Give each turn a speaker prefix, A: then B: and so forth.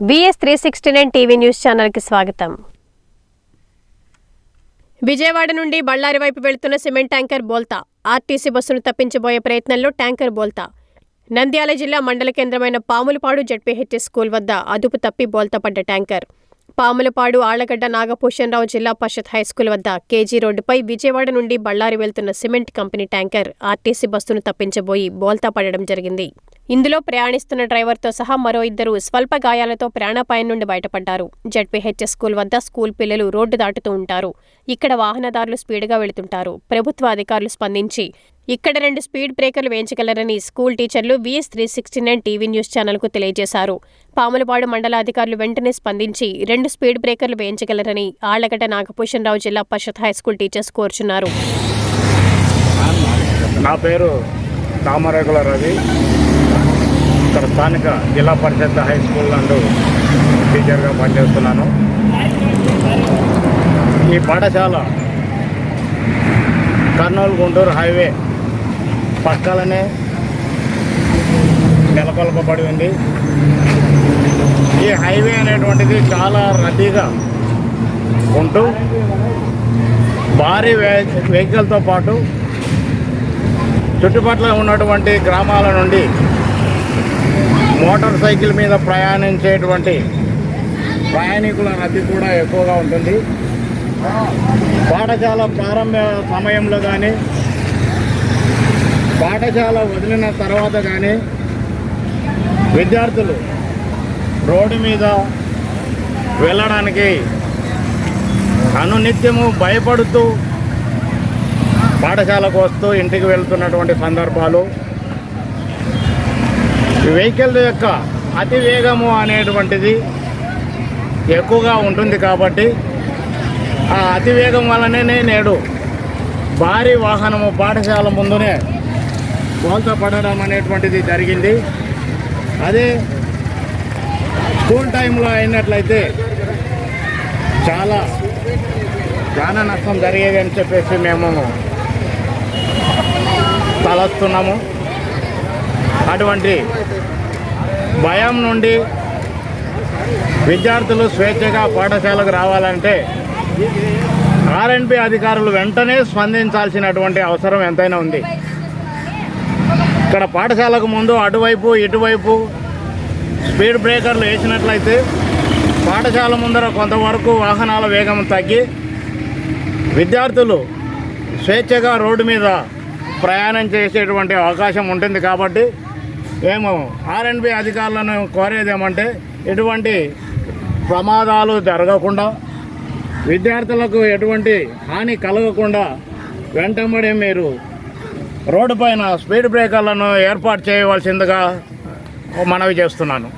A: VS 369 TV news channel కి స్వాగతం. విజయవాడ నుండి బళ్ళారి వైపు వెళ్తున్న సిమెంట్ ట్యాంకర్ బోల్తా. ఆర్టీసీ బస్సును తప్పించబోయే ప్రయత్నంలో ట్యాంకర్ బోల్తా. నంద్యాల జిల్లా మండల కేంద్రమైన పాములపాడు జెడ్పీహెచ్ఎస్ స్కూల్ వద్ద అదుపు తప్పి బోల్తా పడ్డ ట్యాంకర్. పాములపాడు ఆళ్లగడ్డ నాగభూషణరావు జిల్లా పరిషత్ హైస్కూల్ వద్ద కేజీ రోడ్డుపై విజయవాడ నుండి బళ్ళారి వెళ్తున్న సిమెంట్ కంపెనీ ట్యాంకర్ ఆర్టీసీ బస్సును తప్పించబోయి బోల్తా పడడం జరిగింది. ఇందులో ప్రయాణిస్తున్న డ్రైవర్తో సహా మరో ఇద్దరు స్వల్ప గాయాలతో ప్రాణాపాయం నుండి బయటపడ్డారు. జెడ్పీహెచ్ఎస్ స్కూల్ వద్ద స్కూల్ పిల్లలు రోడ్డు దాటుతూ ఉంటారు. ఇక్కడ వాహనదారులు స్పీడ్గా వెళుతుంటారు. ప్రభుత్వ అధికారులు స్పందించి ఇక్కడ 2 స్పీడ్ బ్రేకర్లు వేయించగలరని స్కూల్ టీచర్లు VS 369 టీవీ న్యూస్ ఛానల్కు తెలియజేశారు. పాములపాడు మండల అధికారులు వెంటనే స్పందించి 2 స్పీడ్ బ్రేకర్లు వేయించగలరని ఆళ్లగడ్డ నాగభూషణరావు జిల్లా పరిషత్ హైస్కూల్ టీచర్స్ కోరుచున్నారు.
B: నా పేరు తామరేకుల రవి. ఇక్కడ స్థానిక జిల్లా పరిషత్ హై స్కూల్ నందు టీచర్గా పనిచేస్తున్నాను. ఈ పాఠశాల కర్నూలు గుంటూరు హైవే పక్కలనే నెలకొల్పబడి ఉంది. ఈ హైవే అనేటువంటిది చాలా రద్దీగా ఉంటూ భారీ వెహికల్తో పాటు చుట్టుపక్కల ఉన్నటువంటి గ్రామాల నుండి మోటార్ సైకిల్ మీద ప్రయాణించేటువంటి ప్రయాణికుల రద్దీ కూడా ఎక్కువగా ఉంటుంది. పాఠశాల ప్రారంభ సమయంలో కానీ పాఠశాల వదిలిన తర్వాత కానీ విద్యార్థులు రోడ్డు మీద వెళ్ళడానికి అనునిత్యము భయపడుతూ పాఠశాలకు వస్తూ ఇంటికి వెళ్తున్నటువంటి సందర్భాలు, వెహికల్ యొక్క అతివేగము అనేటువంటిది ఎక్కువగా ఉంటుంది. కాబట్టి ఆ అతివేగం వల్లనే నేడు భారీ వాహనము పాఠశాల ముందునే బోల్తా పడడం అనేటువంటిది జరిగింది. అదే స్కూల్ టైంలో అయినట్లయితే చాలా ప్రాణ నష్టం జరిగేది అని చెప్పేసి మేము తలస్తున్నాము. అటువంటి భయం నుండి విద్యార్థులు స్వేచ్ఛగా పాఠశాలకు రావాలంటే R&B అధికారులు వెంటనే స్పందించాల్సినటువంటి అవసరం ఎంతైనా ఉంది. ఇక్కడ పాఠశాలకు ముందు అటువైపు ఇటువైపు స్పీడ్ బ్రేకర్లు వేసినట్లయితే పాఠశాల ముందర కొంతవరకు వాహనాల వేగం తగ్గి విద్యార్థులు స్వేచ్ఛగా రోడ్డు మీద ప్రయాణం చేసేటువంటి అవకాశం ఉంటుంది. కాబట్టి మేము R&B అధికారులను కోరేదేమంటే ఎటువంటి ప్రమాదాలు జరగకుండా విద్యార్థులకు ఎటువంటి హాని కలగకుండా వెంటబడి మీరు రోడ్డు పైన స్పీడ్ బ్రేకర్లను ఏర్పాటు చేయవలసిందిగా మనవి చేస్తున్నాను.